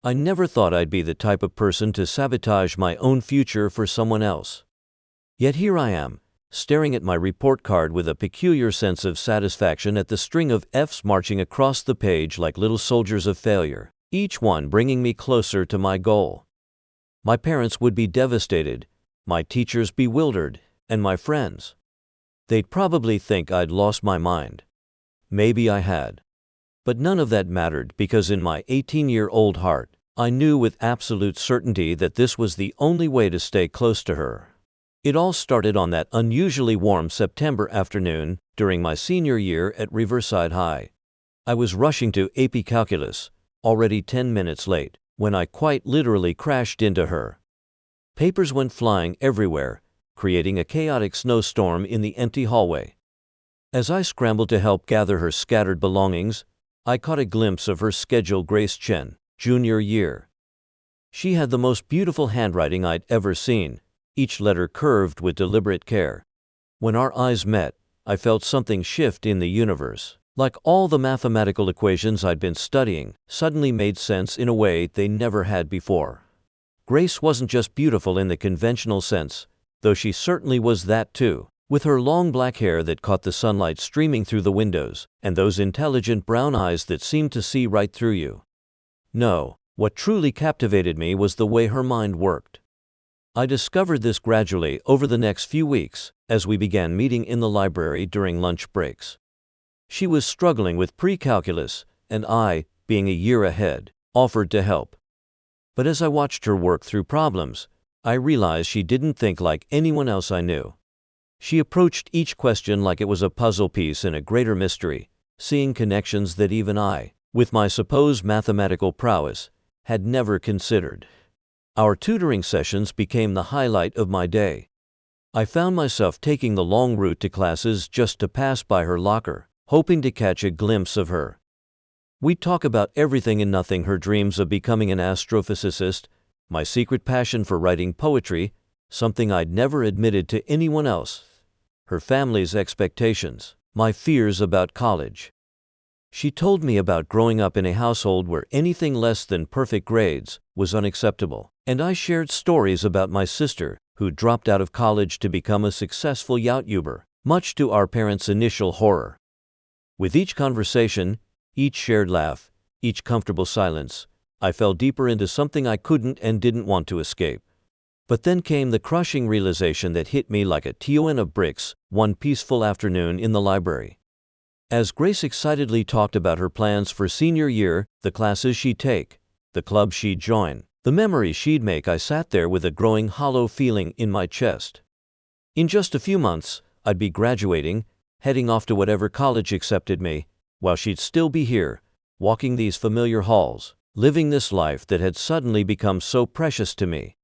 I never thought I'd be the type of person to sabotage my own future for someone else. Yet here I am, staring at my report card with a peculiar sense of satisfaction at the string of F's marching across the page like little soldiers of failure, each one bringing me closer to my goal. My parents would be devastated, my teachers bewildered, and my friends. They'd probably think I'd lost my mind. Maybe I had. But none of that mattered because in my 18-year-old heart, I knew with absolute certainty that this was the only way to stay close to her. It all started on that unusually warm September afternoon during my senior year at Riverside High. I was rushing to AP Calculus, already 10 minutes late, when I quite literally crashed into her. Papers went flying everywhere, creating a chaotic snowstorm in the empty hallway. As I scrambled to help gather her scattered belongings, I caught a glimpse of her schedule. Grace Chen, junior year. She had the most beautiful handwriting I'd ever seen, each letter curved with deliberate care. When our eyes met, I felt something shift in the universe. Like all the mathematical equations I'd been studying, suddenly made sense in a way they never had before. Grace wasn't just beautiful in the conventional sense, though she certainly was that too, with her long black hair that caught the sunlight streaming through the windows, and those intelligent brown eyes that seemed to see right through you. No, what truly captivated me was the way her mind worked. I discovered this gradually over the next few weeks, as we began meeting in the library during lunch breaks. She was struggling with pre-calculus, and I, being a year ahead, offered to help. But as I watched her work through problems, I realized she didn't think like anyone else I knew. She approached each question like it was a puzzle piece in a greater mystery, seeing connections that even I, with my supposed mathematical prowess, had never considered. Our tutoring sessions became the highlight of my day. I found myself taking the long route to classes just to pass by her locker, hoping to catch a glimpse of her. We'd talk about everything and nothing: her dreams of becoming an astrophysicist, my secret passion for writing poetry, something I'd never admitted to anyone else, her family's expectations, my fears about college. She told me about growing up in a household where anything less than perfect grades was unacceptable, and I shared stories about my sister, who dropped out of college to become a successful YouTuber, much to our parents' initial horror. With each conversation, each shared laugh, each comfortable silence, I fell deeper into something I couldn't and didn't want to escape. But then came the crushing realization that hit me like a ton of bricks one peaceful afternoon in the library. As Grace excitedly talked about her plans for senior year, the classes she'd take, the club she'd join, the memories she'd make, I sat there with a growing hollow feeling in my chest. In just a few months, I'd be graduating, heading off to whatever college accepted me, while she'd still be here, walking these familiar halls, living this life that had suddenly become so precious to me.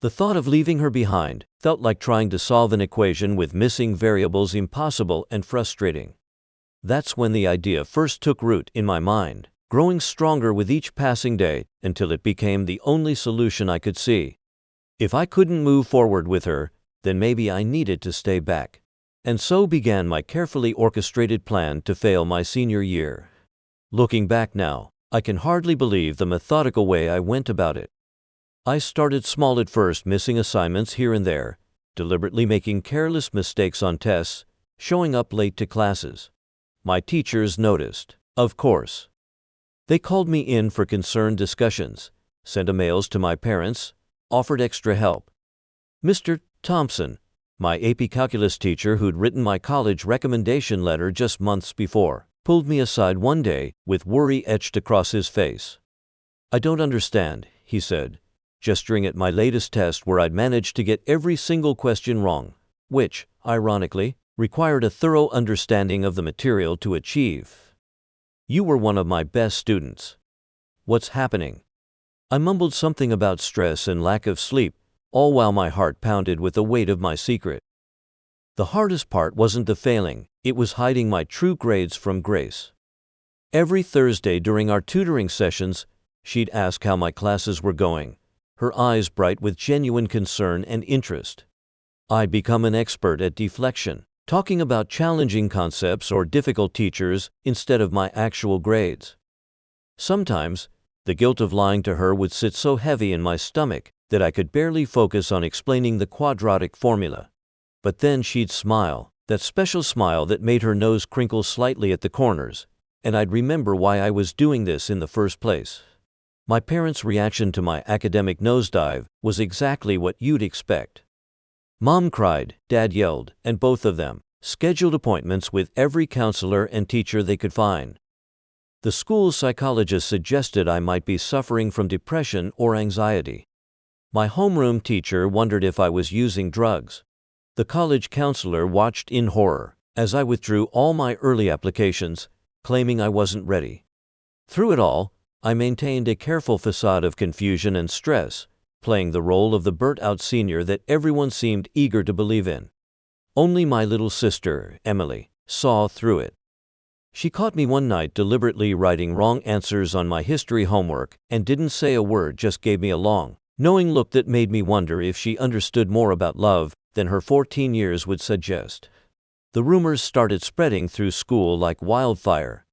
The thought of leaving her behind felt like trying to solve an equation with missing variables, impossible and frustrating. That's when the idea first took root in my mind, growing stronger with each passing day until it became the only solution I could see. If I couldn't move forward with her, then maybe I needed to stay back. And so began my carefully orchestrated plan to fail my senior year. Looking back now, I can hardly believe the methodical way I went about it. I started small at first, missing assignments here and there, deliberately making careless mistakes on tests, showing up late to classes. My teachers noticed, of course. They called me in for concerned discussions, sent emails to my parents, offered extra help. Mr. Thompson, my AP Calculus teacher who'd written my college recommendation letter just months before, pulled me aside one day with worry etched across his face. "I don't understand," he said, gesturing at my latest test where I'd managed to get every single question wrong, which, ironically, required a thorough understanding of the material to achieve. "You were one of my best students. What's happening?" I mumbled something about stress and lack of sleep, all while my heart pounded with the weight of my secret. The hardest part wasn't the failing, it was hiding my true grades from Grace. Every Thursday during our tutoring sessions, she'd ask how my classes were going, her eyes bright with genuine concern and interest. I'd become an expert at deflection, talking about challenging concepts or difficult teachers instead of my actual grades. Sometimes, The guilt of lying to her would sit so heavy in my stomach that I could barely focus on explaining the quadratic formula. But then she'd smile, that special smile that made her nose crinkle slightly at the corners, and I'd remember why I was doing this in the first place. My parents' reaction to my academic nosedive was exactly what you'd expect. Mom cried, Dad yelled, and both of them scheduled appointments with every counselor and teacher they could find. The school's psychologist suggested I might be suffering from depression or anxiety. My homeroom teacher wondered if I was using drugs. The college counselor watched in horror as I withdrew all my early applications, claiming I wasn't ready. Through it all, I maintained a careful facade of confusion and stress, playing the role of the burnt-out senior that everyone seemed eager to believe in. Only my little sister, Emily, saw through it. She caught me one night deliberately writing wrong answers on my history homework and didn't say a word, just gave me a long, knowing look that made me wonder if she understood more about love than her 14 years would suggest. The rumors started spreading through school like wildfire.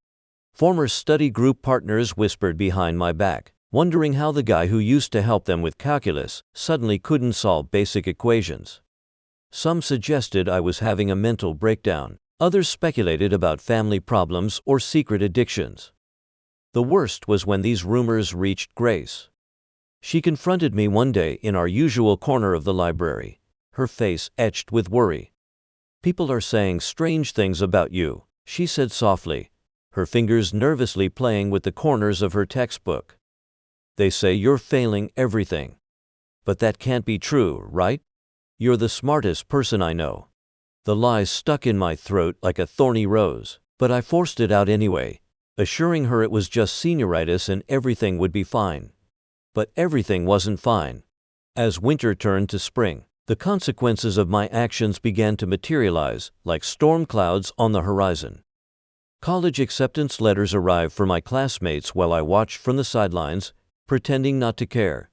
Former study group partners whispered behind my back, wondering how the guy who used to help them with calculus suddenly couldn't solve basic equations. Some suggested I was having a mental breakdown. Others speculated about family problems or secret addictions. The worst was when these rumors reached Grace. She confronted me one day in our usual corner of the library, her face etched with worry. "People are saying strange things about you," she said softly, her fingers nervously playing with the corners of her textbook. "They say you're failing everything. But that can't be true, right? You're the smartest person I know." The lie stuck in my throat like a thorny rose, but I forced it out anyway, assuring her it was just senioritis and everything would be fine. But everything wasn't fine. As winter turned to spring, the consequences of my actions began to materialize like storm clouds on the horizon. College acceptance letters arrived for my classmates while I watched from the sidelines, pretending not to care.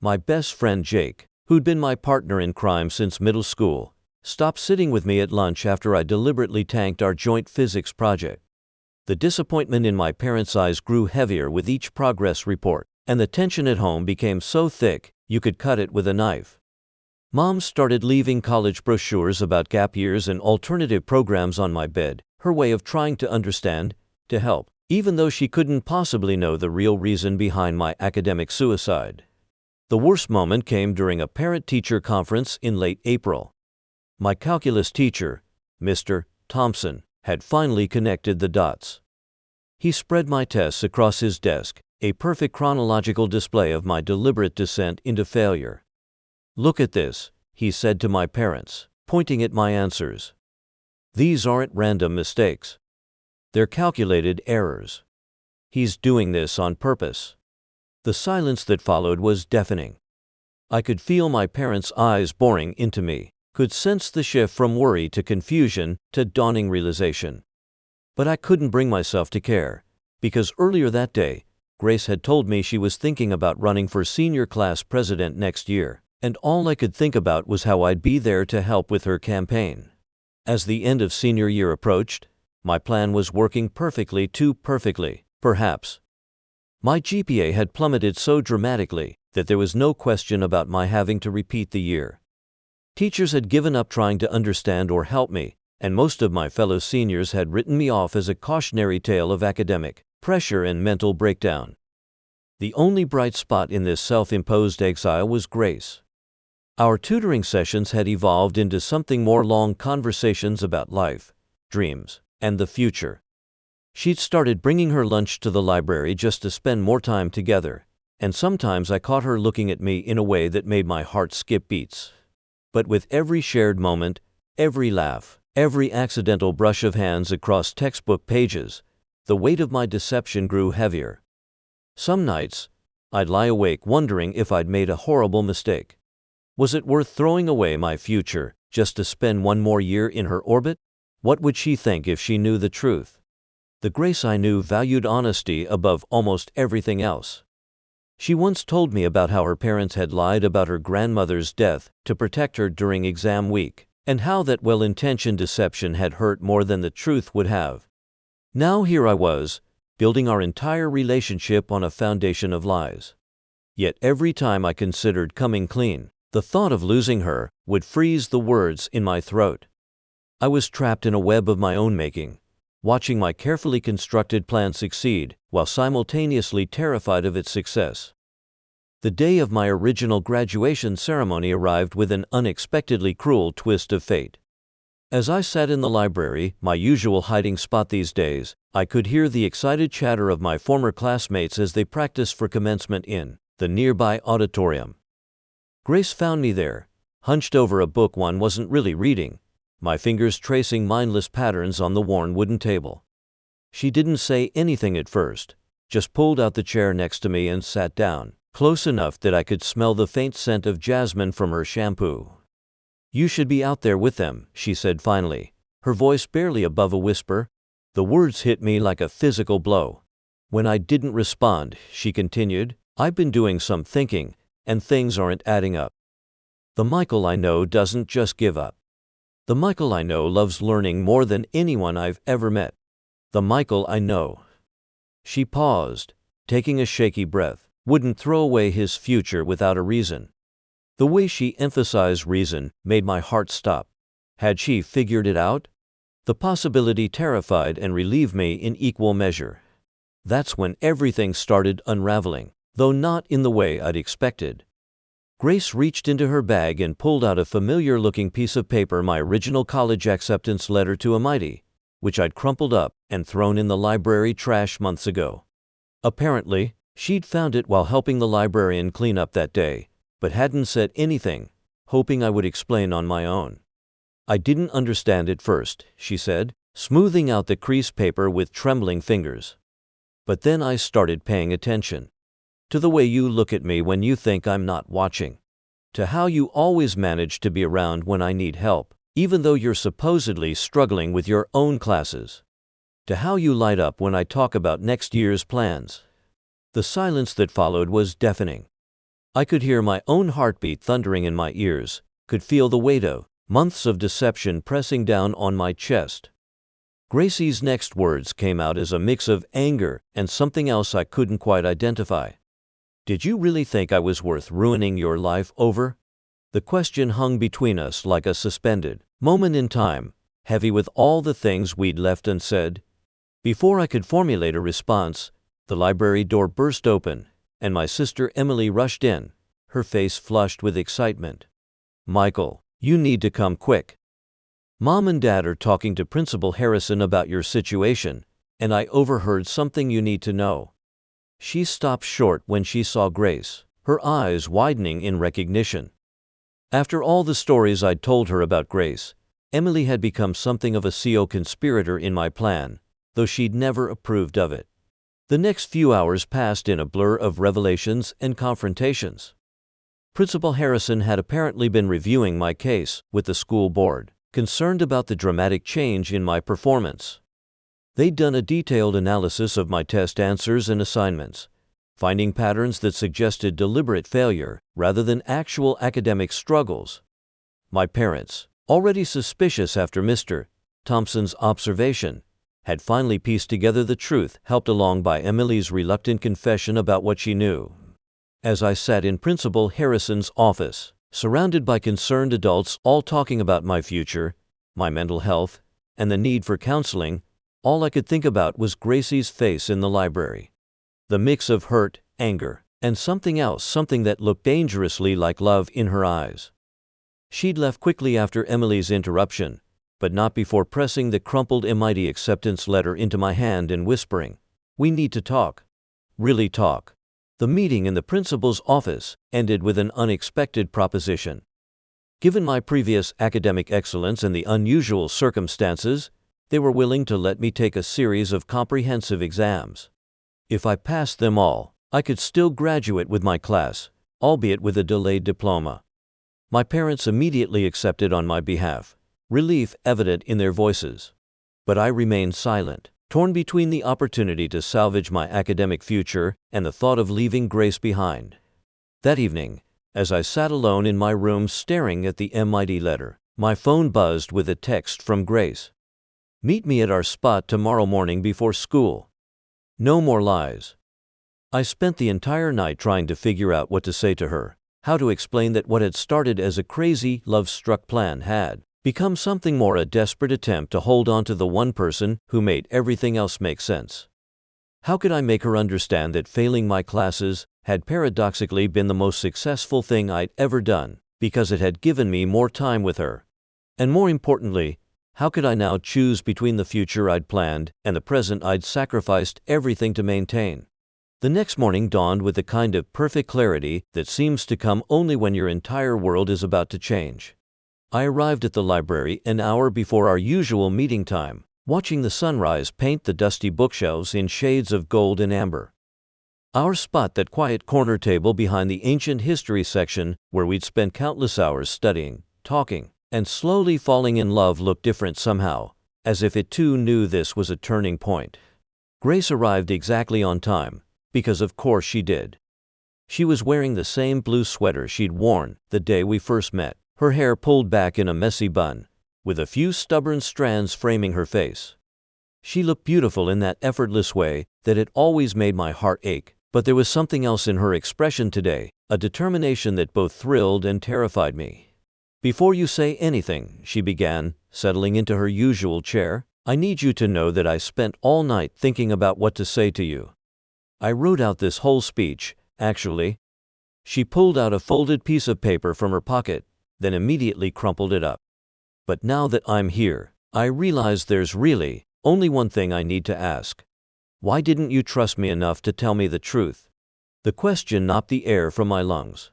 My best friend Jake, who'd been my partner in crime since middle school, stopped sitting with me at lunch after I deliberately tanked our joint physics project. The disappointment in my parents' eyes grew heavier with each progress report, and the tension at home became so thick you could cut it with a knife. Mom started leaving college brochures about gap years and alternative programs on my bed, her way of trying to understand, to help, even though she couldn't possibly know the real reason behind my academic suicide. The worst moment came during a parent-teacher conference in late April. My calculus teacher, Mr. Thompson, had finally connected the dots. He spread my tests across his desk, a perfect chronological display of my deliberate descent into failure. "Look at this," he said to my parents, pointing at my answers. "These aren't random mistakes. They're calculated errors. He's doing this on purpose." The silence that followed was deafening. I could feel my parents' eyes boring into me, could sense the shift from worry to confusion to dawning realization. But I couldn't bring myself to care, because earlier that day, Grace had told me she was thinking about running for senior class president next year, and all I could think about was how I'd be there to help with her campaign. As the end of senior year approached, my plan was working perfectly, too perfectly, perhaps. My GPA had plummeted so dramatically that there was no question about my having to repeat the year. Teachers had given up trying to understand or help me, and most of my fellow seniors had written me off as a cautionary tale of academic pressure and mental breakdown. The only bright spot in this self-imposed exile was Grace. Our tutoring sessions had evolved into something more, long conversations about life, dreams, and the future. She'd started bringing her lunch to the library just to spend more time together, and sometimes I caught her looking at me in a way that made my heart skip beats. But with every shared moment, every laugh, every accidental brush of hands across textbook pages, the weight of my deception grew heavier. Some nights, I'd lie awake wondering if I'd made a horrible mistake. Was it worth throwing away my future just to spend one more year in her orbit? What would she think if she knew the truth? The Grace I knew valued honesty above almost everything else. She once told me about how her parents had lied about her grandmother's death to protect her during exam week, and how that well-intentioned deception had hurt more than the truth would have. Now here I was, building our entire relationship on a foundation of lies. Yet every time I considered coming clean, the thought of losing her would freeze the words in my throat. I was trapped in a web of my own making, watching my carefully constructed plan succeed while simultaneously terrified of its success. The day of my original graduation ceremony arrived with an unexpectedly cruel twist of fate. As I sat in the library, my usual hiding spot these days, I could hear the excited chatter of my former classmates as they practiced for commencement in the nearby auditorium. Grace found me there, hunched over a book one wasn't really reading, my fingers tracing mindless patterns on the worn wooden table. She didn't say anything at first, just pulled out the chair next to me and sat down, close enough that I could smell the faint scent of jasmine from her shampoo. "You should be out there with them," she said finally, her voice barely above a whisper. The words hit me like a physical blow. When I didn't respond, she continued, "I've been doing some thinking, and things aren't adding up. The Michael I know doesn't just give up. The Michael I know loves learning more than anyone I've ever met. The Michael I know." She paused, taking a shaky breath, wouldn't throw away his future without a reason. The way she emphasized reason made my heart stop. Had she figured it out? The possibility terrified and relieved me in equal measure. That's when everything started unraveling, though not in the way I'd expected. Grace reached into her bag and pulled out a familiar-looking piece of paper, my original college acceptance letter to MIT, which I'd crumpled up and thrown in the library trash months ago. Apparently, she'd found it while helping the librarian clean up that day, but hadn't said anything, hoping I would explain on my own. "I didn't understand at first," she said, smoothing out the creased paper with trembling fingers. "But then I started paying attention. To the way you look at me when you think I'm not watching. To how you always manage to be around when I need help, even though you're supposedly struggling with your own classes. To how you light up when I talk about next year's plans." The silence that followed was deafening. I could hear my own heartbeat thundering in my ears, could feel the weight of months of deception pressing down on my chest. Gracie's next words came out as a mix of anger and something else I couldn't quite identify. "Did you really think I was worth ruining your life over?" The question hung between us like a suspended moment in time, heavy with all the things we'd left unsaid. Before I could formulate a response, the library door burst open, and my sister Emily rushed in, her face flushed with excitement. "Michael, you need to come quick. Mom and Dad are talking to Principal Harrison about your situation, and I overheard something you need to know." She stopped short when she saw Grace, her eyes widening in recognition. After all the stories I'd told her about Grace, Emily had become something of a co-conspirator in my plan, though she'd never approved of it. The next few hours passed in a blur of revelations and confrontations. Principal Harrison had apparently been reviewing my case with the school board, concerned about the dramatic change in my performance. They'd done a detailed analysis of my test answers and assignments, finding patterns that suggested deliberate failure rather than actual academic struggles. My parents, already suspicious after Mr. Thompson's observation, had finally pieced together the truth, helped along by Emily's reluctant confession about what she knew. As I sat in Principal Harrison's office, surrounded by concerned adults all talking about my future, my mental health, and the need for counseling, all I could think about was Gracie's face in the library. The mix of hurt, anger, and something else, something that looked dangerously like love in her eyes. She'd left quickly after Emily's interruption, but not before pressing the crumpled MIT acceptance letter into my hand and whispering, "We need to talk. Really talk." The meeting in the principal's office ended with an unexpected proposition. Given my previous academic excellence and the unusual circumstances, they were willing to let me take a series of comprehensive exams. If I passed them all, I could still graduate with my class, albeit with a delayed diploma. My parents immediately accepted on my behalf, relief evident in their voices. But I remained silent, torn between the opportunity to salvage my academic future and the thought of leaving Grace behind. That evening, as I sat alone in my room staring at the MIT letter, my phone buzzed with a text from Grace. "Meet me at our spot tomorrow morning before school." No more lies. I spent the entire night trying to figure out what to say to her, how to explain that what had started as a crazy, love-struck plan had become something more, a desperate attempt to hold on to the one person who made everything else make sense. How could I make her understand that failing my classes had paradoxically been the most successful thing I'd ever done, because it had given me more time with her? And more importantly, how could I now choose between the future I'd planned and the present I'd sacrificed everything to maintain? The next morning dawned with the kind of perfect clarity that seems to come only when your entire world is about to change. I arrived at the library an hour before our usual meeting time, watching the sunrise paint the dusty bookshelves in shades of gold and amber. Our spot, that quiet corner table behind the ancient history section where we'd spent countless hours studying, talking, and slowly falling in love, looked different somehow, as if it too knew this was a turning point. Grace arrived exactly on time, because of course she did. She was wearing the same blue sweater she'd worn the day we first met, her hair pulled back in a messy bun, with a few stubborn strands framing her face. She looked beautiful in that effortless way that it always made my heart ache, but there was something else in her expression today, a determination that both thrilled and terrified me. "Before you say anything," she began, settling into her usual chair, "I need you to know that I spent all night thinking about what to say to you. I wrote out this whole speech, actually." She pulled out a folded piece of paper from her pocket, then immediately crumpled it up. "But now that I'm here, I realize there's really only one thing I need to ask. Why didn't you trust me enough to tell me the truth?" The question knocked the air from my lungs.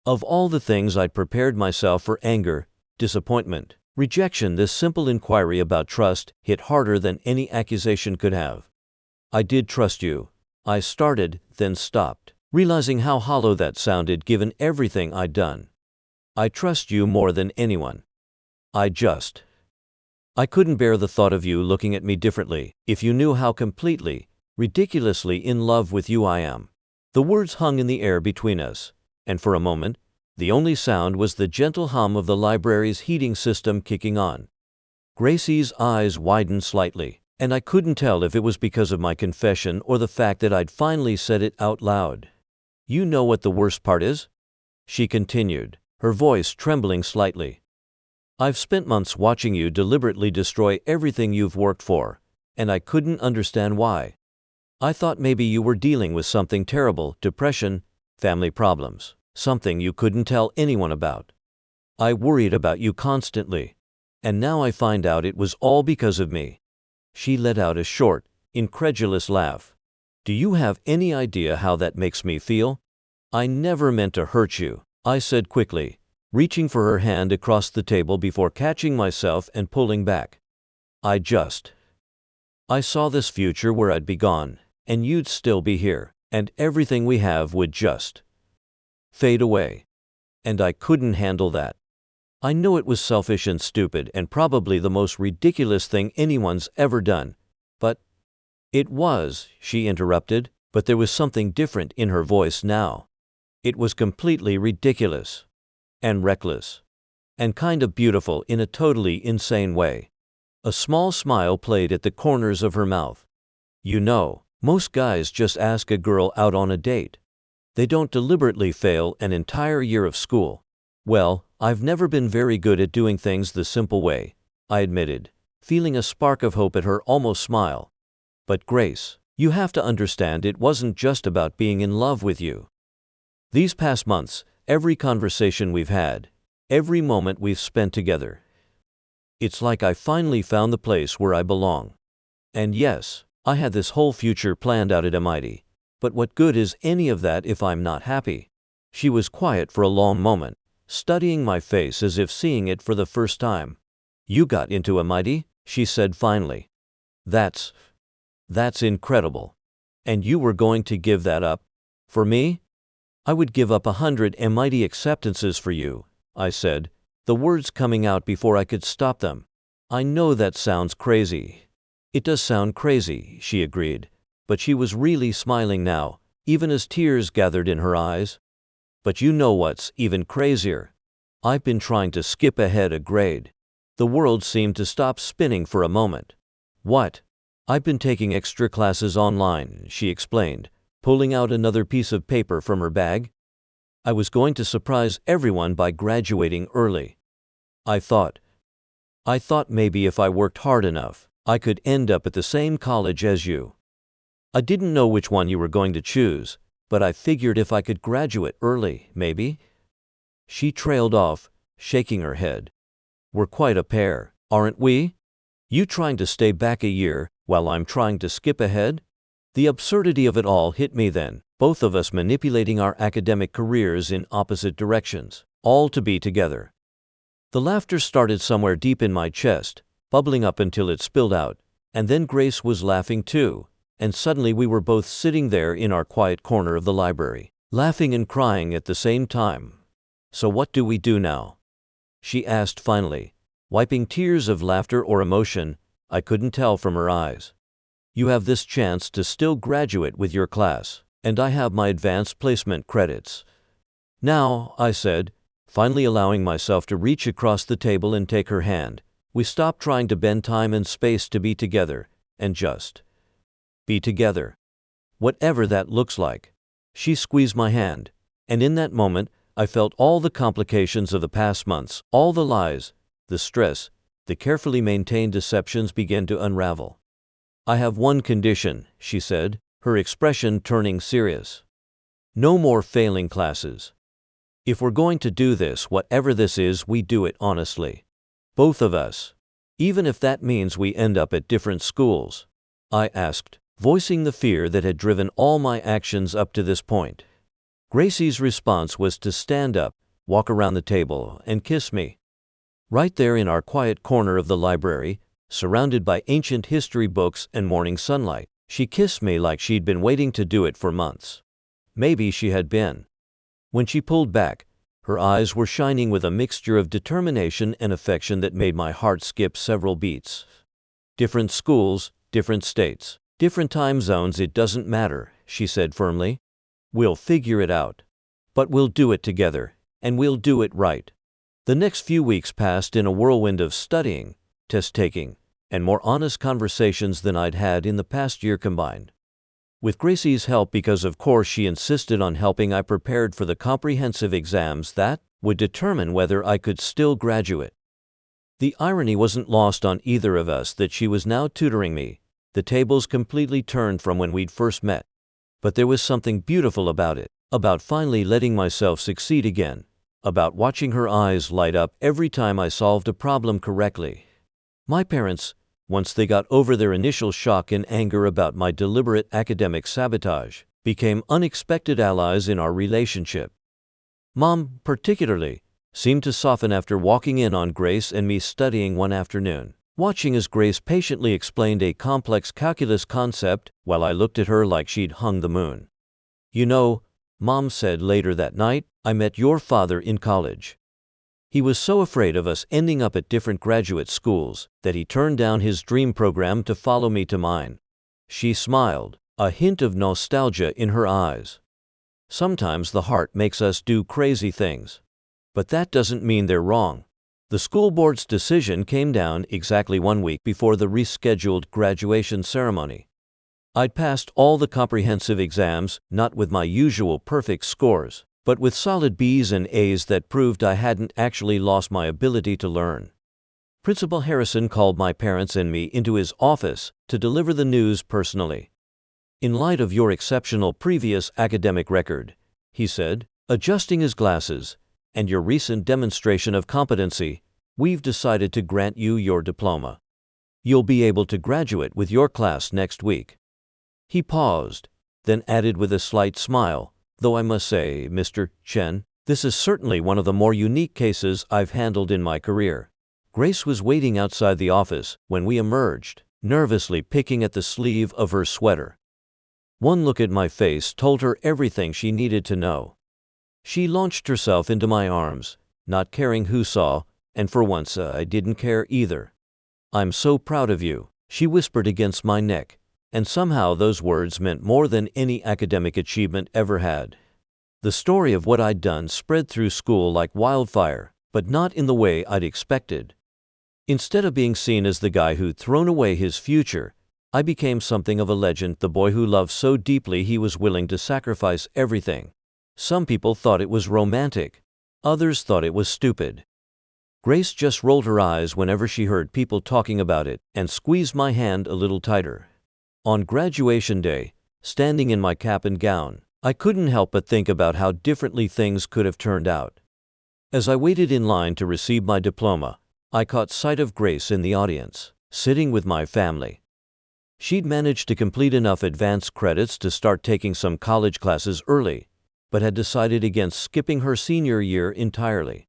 Of all the things I'd prepared myself for: anger, disappointment, rejection, this simple inquiry about trust hit harder than any accusation could have. "I did trust you," I started, then stopped, realizing how hollow that sounded given everything I'd done. "I trust you more than anyone. I couldn't bear the thought of you looking at me differently if you knew how completely, ridiculously in love with you I am." The words hung in the air between us, and for a moment, the only sound was the gentle hum of the library's heating system kicking on. Gracie's eyes widened slightly, and I couldn't tell if it was because of my confession or the fact that I'd finally said it out loud. "You know what the worst part is?" she continued, her voice trembling slightly. "I've spent months watching you deliberately destroy everything you've worked for, and I couldn't understand why. I thought maybe you were dealing with something terrible, depression, family problems, something you couldn't tell anyone about. I worried about you constantly, and now I find out it was all because of me." She let out a short, incredulous laugh. "Do you have any idea how that makes me feel?" "I never meant to hurt you," I said quickly, reaching for her hand across the table before catching myself and pulling back. I saw this future where I'd be gone, and you'd still be here, and everything we have would just fade away. And I couldn't handle that. I know it was selfish and stupid and probably the most ridiculous thing anyone's ever done, but it was," she interrupted, but there was something different in her voice now. "It was completely ridiculous. And reckless. And kind of beautiful in a totally insane way." A small smile played at the corners of her mouth. "You know, most guys just ask a girl out on a date. They don't deliberately fail an entire year of school." "Well, I've never been very good at doing things the simple way," I admitted, feeling a spark of hope at her almost smile. "But Grace, you have to understand it wasn't just about being in love with you. These past months, every conversation we've had, every moment we've spent together, it's like I finally found the place where I belong. And yes, I had this whole future planned out at MIT, but what good is any of that if I'm not happy?" She was quiet for a long moment, studying my face as if seeing it for the first time. "You got into MIT?" she said finally. That's incredible. And you were going to give that up? For me?" "I would give up 100 MIT acceptances for you," I said, the words coming out before I could stop them. "I know that sounds crazy." "It does sound crazy," she agreed, but she was really smiling now, even as tears gathered in her eyes. "But you know what's even crazier? I've been trying to skip ahead a grade." The world seemed to stop spinning for a moment. "What?" "I've been taking extra classes online," she explained, pulling out another piece of paper from her bag. "I was going to surprise everyone by graduating early. I thought maybe if I worked hard enough, I could end up at the same college as you. I didn't know which one you were going to choose, but I figured if I could graduate early, maybe." She trailed off, shaking her head. "We're quite a pair, aren't we? You trying to stay back a year, while I'm trying to skip ahead?" The absurdity of it all hit me then, both of us manipulating our academic careers in opposite directions, all to be together. The laughter started somewhere deep in my chest, bubbling up until it spilled out, and then Grace was laughing too, and suddenly we were both sitting there in our quiet corner of the library, laughing and crying at the same time. "So what do we do now?" she asked finally, wiping tears of laughter or emotion, I couldn't tell from her eyes. "You have this chance to still graduate with your class, and I have my advanced placement credits." "Now," I said, finally allowing myself to reach across the table and take her hand, "we stop trying to bend time and space to be together, and just be together. Whatever that looks like." She squeezed my hand, and in that moment, I felt all the complications of the past months, all the lies, the stress, the carefully maintained deceptions begin to unravel. "I have one condition," she said, her expression turning serious. "No more failing classes. If we're going to do this, whatever this is, we do it honestly. Both of us. Even if that means we end up at different schools," I asked, voicing the fear that had driven all my actions up to this point. Gracie's response was to stand up, walk around the table, and kiss me. Right there in our quiet corner of the library, surrounded by ancient history books and morning sunlight, she kissed me like she'd been waiting to do it for months. Maybe she had been. When she pulled back, her eyes were shining with a mixture of determination and affection that made my heart skip several beats. "Different schools, different states, different time zones, it doesn't matter," she said firmly. "We'll figure it out. But we'll do it together, and we'll do it right." The next few weeks passed in a whirlwind of studying, test-taking, and more honest conversations than I'd had in the past year combined. With Gracie's help, because of course she insisted on helping, I prepared for the comprehensive exams that would determine whether I could still graduate. The irony wasn't lost on either of us that she was now tutoring me, the tables completely turned from when we'd first met. But there was something beautiful about it, about finally letting myself succeed again, about watching her eyes light up every time I solved a problem correctly. My parents, once they got over their initial shock and anger about my deliberate academic sabotage, became unexpected allies in our relationship. Mom, particularly, seemed to soften after walking in on Grace and me studying one afternoon, watching as Grace patiently explained a complex calculus concept while I looked at her like she'd hung the moon. "You know," Mom said later that night, "I met your father in college. He was so afraid of us ending up at different graduate schools that he turned down his dream program to follow me to mine." She smiled, a hint of nostalgia in her eyes. "Sometimes the heart makes us do crazy things. But that doesn't mean they're wrong." The school board's decision came down exactly 1 week before the rescheduled graduation ceremony. I'd passed all the comprehensive exams, not with my usual perfect scores, but with solid B's and A's that proved I hadn't actually lost my ability to learn. Principal Harrison called my parents and me into his office to deliver the news personally. "In light of your exceptional previous academic record," he said, adjusting his glasses, "and your recent demonstration of competency, we've decided to grant you your diploma. You'll be able to graduate with your class next week." He paused, then added with a slight smile, "Though I must say, Mr. Chen, this is certainly one of the more unique cases I've handled in my career." Grace was waiting outside the office when we emerged, nervously picking at the sleeve of her sweater. One look at my face told her everything she needed to know. She launched herself into my arms, not caring who saw, and for once I didn't care either. "I'm so proud of you," she whispered against my neck, and somehow those words meant more than any academic achievement ever had. The story of what I'd done spread through school like wildfire, but not in the way I'd expected. Instead of being seen as the guy who'd thrown away his future, I became something of a legend, the boy who loved so deeply he was willing to sacrifice everything. Some people thought it was romantic. Others thought it was stupid. Grace just rolled her eyes whenever she heard people talking about it and squeezed my hand a little tighter. On graduation day, standing in my cap and gown, I couldn't help but think about how differently things could have turned out. As I waited in line to receive my diploma, I caught sight of Grace in the audience, sitting with my family. She'd managed to complete enough advanced credits to start taking some college classes early, but had decided against skipping her senior year entirely.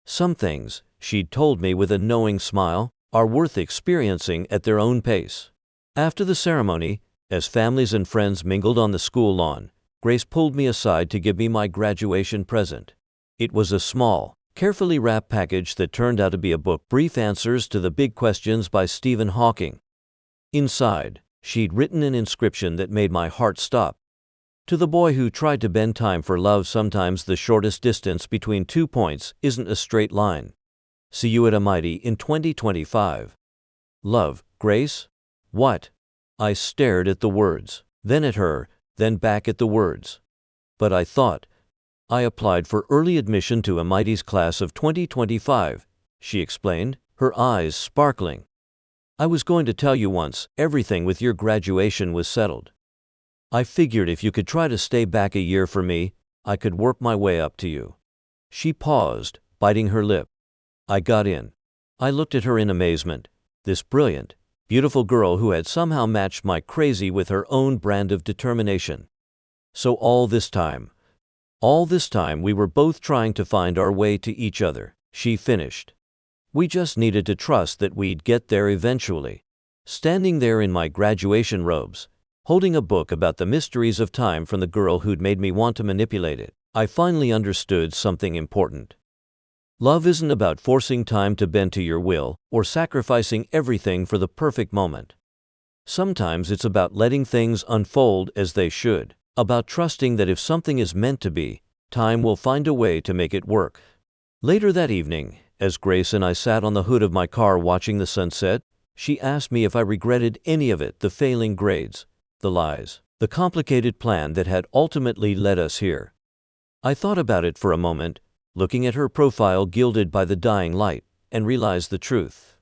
Some things, she'd told me with a knowing smile, are worth experiencing at their own pace. After the ceremony, as families and friends mingled on the school lawn, Grace pulled me aside to give me my graduation present. It was a small, carefully wrapped package that turned out to be a book, Brief Answers to the Big Questions by Stephen Hawking. Inside, she'd written an inscription that made my heart stop. To the boy who tried to bend time for love, sometimes the shortest distance between 2 points isn't a straight line. See you at MIT in 2025. Love, Grace? What? I stared at the words, then at her, then back at the words. But I thought. I applied for early admission to MIT's class of 2025, she explained, her eyes sparkling. I was going to tell you once everything with your graduation was settled. I figured if you could try to stay back a year for me, I could work my way up to you. She paused, biting her lip. I got in. I looked at her in amazement. This brilliant, beautiful girl who had somehow matched my crazy with her own brand of determination. So all this time we were both trying to find our way to each other, she finished. We just needed to trust that we'd get there eventually. Standing there in my graduation robes, holding a book about the mysteries of time from the girl who'd made me want to manipulate it, I finally understood something important. Love isn't about forcing time to bend to your will or sacrificing everything for the perfect moment. Sometimes it's about letting things unfold as they should, about trusting that if something is meant to be, time will find a way to make it work. Later that evening, as Grace and I sat on the hood of my car watching the sunset, she asked me if I regretted any of it, the failing grades, the lies, the complicated plan that had ultimately led us here. I thought about it for a moment, looking at her profile gilded by the dying light, and realized the truth.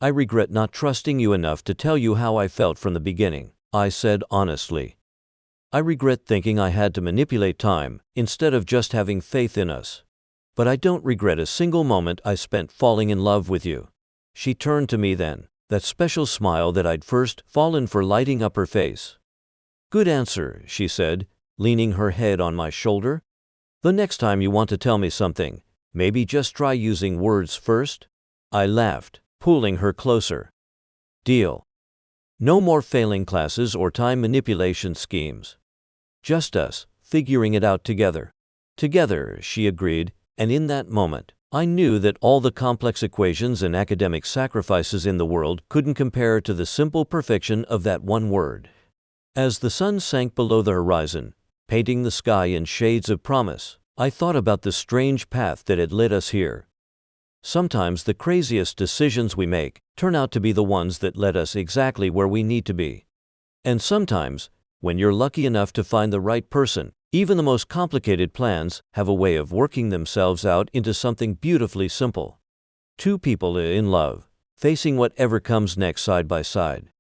I regret not trusting you enough to tell you how I felt from the beginning, I said honestly. I regret thinking I had to manipulate time instead of just having faith in us. But I don't regret a single moment I spent falling in love with you. She turned to me then, that special smile that I'd first fallen for lighting up her face. Good answer, she said, leaning her head on my shoulder. The next time you want to tell me something, maybe just try using words first? I laughed, pulling her closer. Deal. No more failing classes or time manipulation schemes. Just us, figuring it out together. Together, she agreed, and in that moment, I knew that all the complex equations and academic sacrifices in the world couldn't compare to the simple perfection of that one word. As the sun sank below the horizon, painting the sky in shades of promise, I thought about the strange path that had led us here. Sometimes the craziest decisions we make turn out to be the ones that led us exactly where we need to be. And sometimes, when you're lucky enough to find the right person, even the most complicated plans have a way of working themselves out into something beautifully simple. Two people in love, facing whatever comes next side by side.